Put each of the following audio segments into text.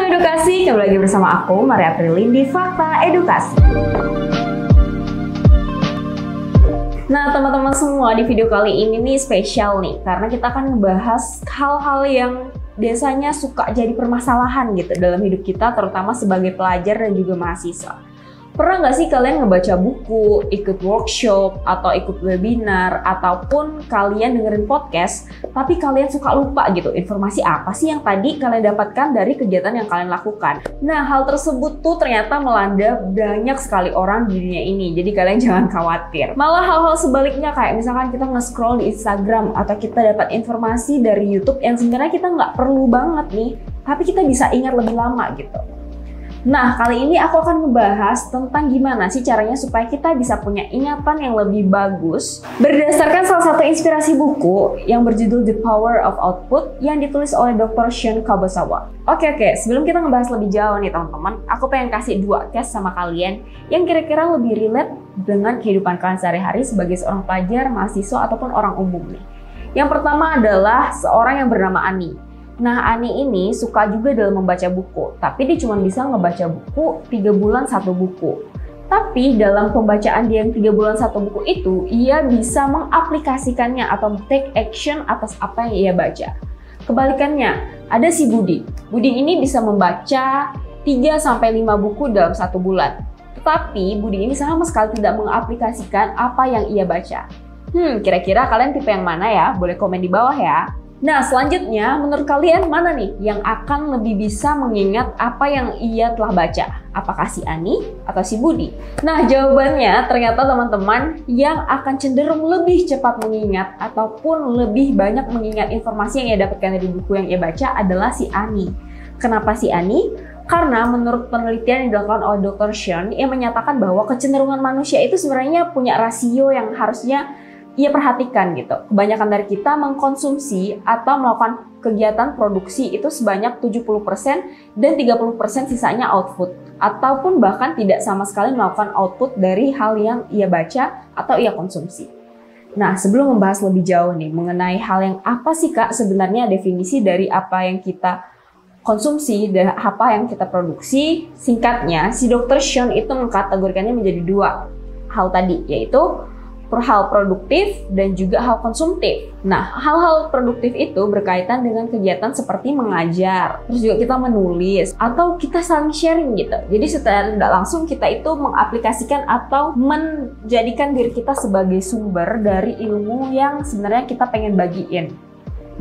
Salam edukasi, kembali lagi bersama aku, Maria Prilin di Fakta Edukasi. Nah teman-teman semua, di video kali ini nih spesial nih, karena kita akan ngebahas hal-hal yang biasanya suka jadi permasalahan gitu dalam hidup kita, terutama sebagai pelajar dan juga mahasiswa. Pernah nggak sih kalian ngebaca buku, ikut workshop, atau ikut webinar, ataupun kalian dengerin podcast, tapi kalian suka lupa gitu informasi apa sih yang tadi kalian dapatkan dari kegiatan yang kalian lakukan. Nah, hal tersebut tuh ternyata melanda banyak sekali orang di dunia ini, jadi kalian jangan khawatir. Malah hal-hal sebaliknya, kayak misalkan kita nge-scroll di Instagram, atau kita dapat informasi dari YouTube yang sebenarnya kita nggak perlu banget nih, tapi kita bisa ingat lebih lama gitu. Nah, kali ini aku akan ngebahas tentang gimana sih caranya supaya kita bisa punya ingatan yang lebih bagus berdasarkan salah satu inspirasi buku yang berjudul The Power of Output yang ditulis oleh Dr. Shun Kabasawa. Oke, sebelum kita ngebahas lebih jauh nih teman-teman, aku pengen kasih dua case sama kalian yang kira-kira lebih relate dengan kehidupan kalian sehari-hari sebagai seorang pelajar, mahasiswa, ataupun orang umum nih. Yang pertama adalah seorang yang bernama Ani. Nah, Ani ini suka juga dalam membaca buku, tapi dia cuma bisa ngebaca buku 3 bulan 1 buku. Tapi dalam pembacaan dia yang 3 bulan 1 buku itu, ia bisa mengaplikasikannya atau take action atas apa yang ia baca. Kebalikannya, ada si Budi. Budi ini bisa membaca 3-5 buku dalam 1 bulan. Tetapi Budi ini sama sekali tidak mengaplikasikan apa yang ia baca. Kira-kira kalian tipe yang mana ya? Boleh komen di bawah ya. Nah, selanjutnya, menurut kalian mana nih yang akan lebih bisa mengingat apa yang ia telah baca? Apakah si Ani atau si Budi? Nah, jawabannya ternyata teman-teman yang akan cenderung lebih cepat mengingat ataupun lebih banyak mengingat informasi yang ia dapatkan dari buku yang ia baca adalah si Ani. Kenapa si Ani? Karena menurut penelitian yang dilakukan oleh Dr. Shun, ia menyatakan bahwa kecenderungan manusia itu sebenarnya punya rasio yang harusnya ia perhatikan gitu. Kebanyakan dari kita mengkonsumsi atau melakukan kegiatan produksi itu sebanyak 70% dan 30% sisanya output. Ataupun bahkan tidak sama sekali melakukan output dari hal yang ia baca atau ia konsumsi. Nah, sebelum membahas lebih jauh nih mengenai hal yang apa sih Kak sebenarnya definisi dari apa yang kita konsumsi dan apa yang kita produksi, singkatnya si Dr. Shun itu mengkategorikannya menjadi 2 hal tadi, yaitu hal produktif dan juga hal konsumtif. Nah, hal-hal produktif itu berkaitan dengan kegiatan seperti mengajar, terus juga kita menulis, atau kita saling sharing gitu. Jadi secara tidak langsung kita itu mengaplikasikan atau menjadikan diri kita sebagai sumber dari ilmu yang sebenarnya kita pengen bagiin.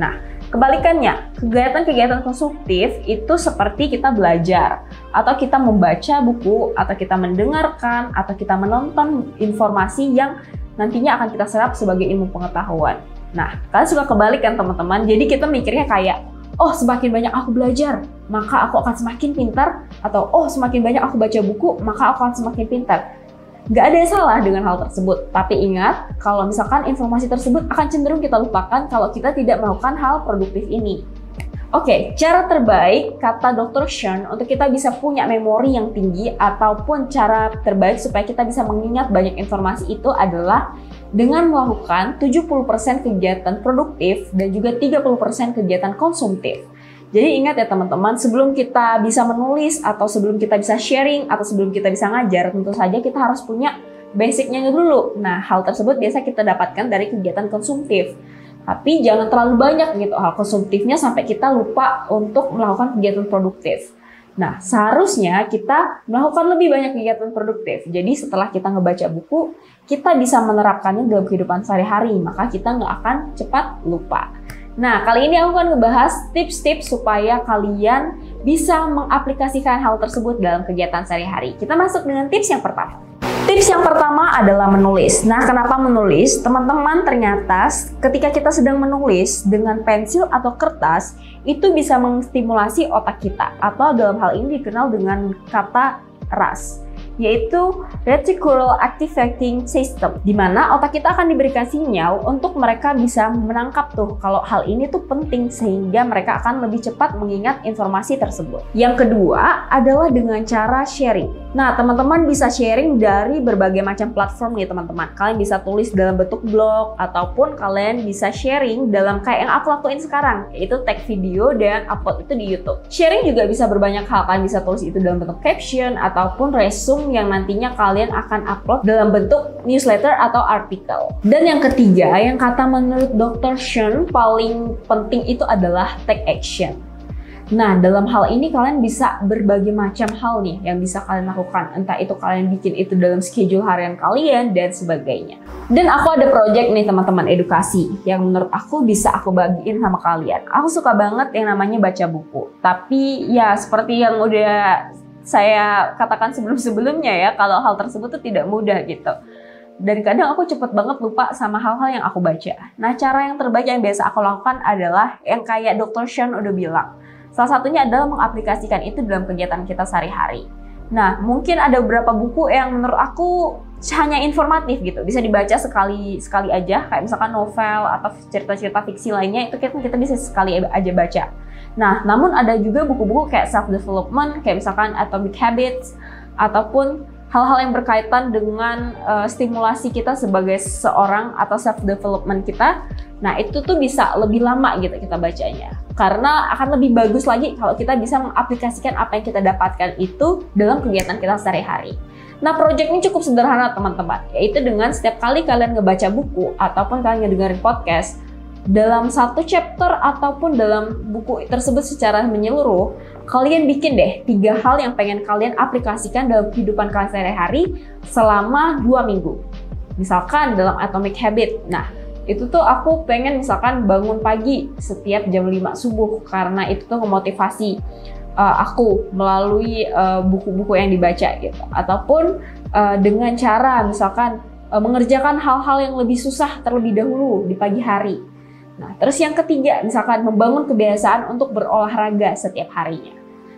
Nah, kebalikannya, kegiatan-kegiatan konsumtif itu seperti kita belajar, atau kita membaca buku, atau kita mendengarkan, atau kita menonton informasi yang nantinya akan kita serap sebagai ilmu pengetahuan. Nah, kalian suka kebalik kan teman-teman? Jadi kita mikirnya kayak, oh semakin banyak aku belajar, maka aku akan semakin pintar, atau oh semakin banyak aku baca buku, maka aku akan semakin pintar. Gak ada yang salah dengan hal tersebut, tapi ingat kalau misalkan informasi tersebut akan cenderung kita lupakan kalau kita tidak melakukan hal produktif ini. Oke, cara terbaik kata Dr. Shun untuk kita bisa punya memori yang tinggi ataupun cara terbaik supaya kita bisa mengingat banyak informasi itu adalah dengan melakukan 70% kegiatan produktif dan juga 30% kegiatan konsumtif. Jadi ingat ya teman-teman, sebelum kita bisa menulis atau sebelum kita bisa sharing atau sebelum kita bisa ngajar, tentu saja kita harus punya basicnya dulu. Nah, hal tersebut biasa kita dapatkan dari kegiatan konsumtif. Tapi jangan terlalu banyak gitu hal konsumtifnya sampai kita lupa untuk melakukan kegiatan produktif. Nah, seharusnya kita melakukan lebih banyak kegiatan produktif. Jadi setelah kita ngebaca buku, kita bisa menerapkannya dalam kehidupan sehari-hari, maka kita nggak akan cepat lupa. Nah, kali ini aku akan ngebahas tips-tips supaya kalian bisa mengaplikasikan hal tersebut dalam kegiatan sehari-hari. Kita masuk dengan tips yang pertama. Tips yang pertama adalah menulis. Nah, kenapa menulis? Teman-teman, ternyata ketika kita sedang menulis dengan pensil atau kertas, itu bisa menstimulasi otak kita. Atau dalam hal ini dikenal dengan kata RAS, yaitu Reticular Activating System, di mana otak kita akan diberikan sinyal untuk mereka bisa menangkap tuh kalau hal ini tuh penting, sehingga mereka akan lebih cepat mengingat informasi tersebut. Yang kedua adalah dengan cara sharing. Nah, teman-teman bisa sharing dari berbagai macam platform nih teman-teman. Kalian bisa tulis dalam bentuk blog, ataupun kalian bisa sharing dalam kayak yang aku lakuin sekarang, yaitu tag video dan upload itu di YouTube. Sharing juga bisa berbanyak hal, kalian bisa tulis itu dalam bentuk caption, ataupun resume yang nantinya kalian akan upload dalam bentuk newsletter atau artikel. Dan yang ketiga, yang kata menurut Dr. Sean paling penting itu adalah take action. Nah, dalam hal ini kalian bisa berbagai macam hal nih yang bisa kalian lakukan. Entah itu kalian bikin itu dalam schedule harian kalian dan sebagainya. Dan aku ada project nih teman-teman edukasi yang menurut aku bisa aku bagiin sama kalian. Aku suka banget yang namanya baca buku. Tapi ya seperti yang udah saya katakan sebelum-sebelumnya ya, kalau hal tersebut tuh tidak mudah gitu. Dan kadang aku cepet banget lupa sama hal-hal yang aku baca. Nah, cara yang terbaik yang biasa aku lakukan adalah yang kayak Dr. Sean udah bilang. Salah satunya adalah mengaplikasikan itu dalam kegiatan kita sehari-hari. Nah, mungkin ada beberapa buku yang menurut aku hanya informatif gitu, bisa dibaca sekali aja, kayak misalkan novel atau cerita-cerita fiksi lainnya, itu kita bisa sekali aja baca. Nah, namun ada juga buku-buku kayak self-development, kayak misalkan Atomic Habits, ataupun hal-hal yang berkaitan dengan stimulasi kita sebagai seorang atau self-development kita. Nah, itu tuh bisa lebih lama gitu kita bacanya. Karena akan lebih bagus lagi kalau kita bisa mengaplikasikan apa yang kita dapatkan itu dalam kegiatan kita sehari-hari. Nah, project ini cukup sederhana teman-teman, yaitu dengan setiap kali kalian ngebaca buku ataupun kalian ngedengerin podcast, dalam satu chapter ataupun dalam buku tersebut secara menyeluruh, kalian bikin deh 3 hal yang pengen kalian aplikasikan dalam kehidupan kalian sehari-hari selama 2 minggu. Misalkan dalam Atomic Habit. Nah, itu tuh aku pengen misalkan bangun pagi setiap jam 5 subuh karena itu tuh memotivasi aku melalui buku-buku yang dibaca gitu. Ataupun dengan cara misalkan mengerjakan hal-hal yang lebih susah terlebih dahulu di pagi hari. Nah, terus yang ketiga misalkan membangun kebiasaan untuk berolahraga setiap harinya.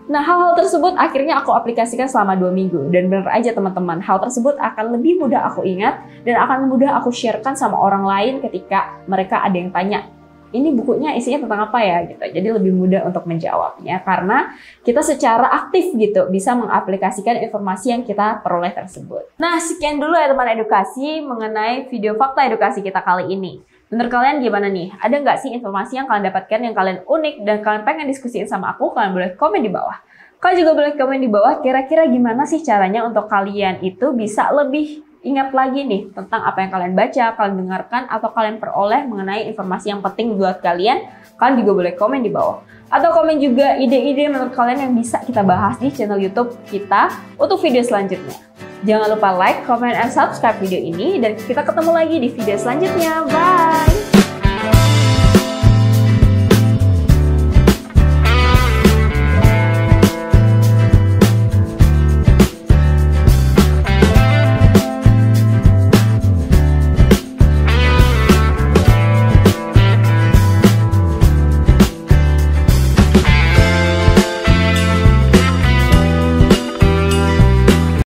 Nah, hal-hal tersebut akhirnya aku aplikasikan selama 2 minggu. Dan bener aja teman-teman, hal tersebut akan lebih mudah aku ingat dan akan mudah aku sharekan sama orang lain ketika mereka ada yang tanya, ini bukunya isinya tentang apa ya? Gitu. Jadi lebih mudah untuk menjawabnya karena kita secara aktif gitu bisa mengaplikasikan informasi yang kita peroleh tersebut. Nah, sekian dulu ya teman edukasi mengenai video fakta edukasi kita kali ini. Menurut kalian gimana nih? Ada nggak sih informasi yang kalian dapatkan yang kalian unik dan kalian pengen diskusiin sama aku? Kalian boleh komen di bawah. Kalian juga boleh komen di bawah kira-kira gimana sih caranya untuk kalian itu bisa lebih ingat lagi nih tentang apa yang kalian baca, kalian dengarkan, atau kalian peroleh mengenai informasi yang penting buat kalian. Kalian juga boleh komen di bawah. Atau komen juga ide-ide menurut kalian yang bisa kita bahas di channel YouTube kita untuk video selanjutnya. Jangan lupa like, comment, and subscribe video ini dan kita ketemu lagi di video selanjutnya. Bye!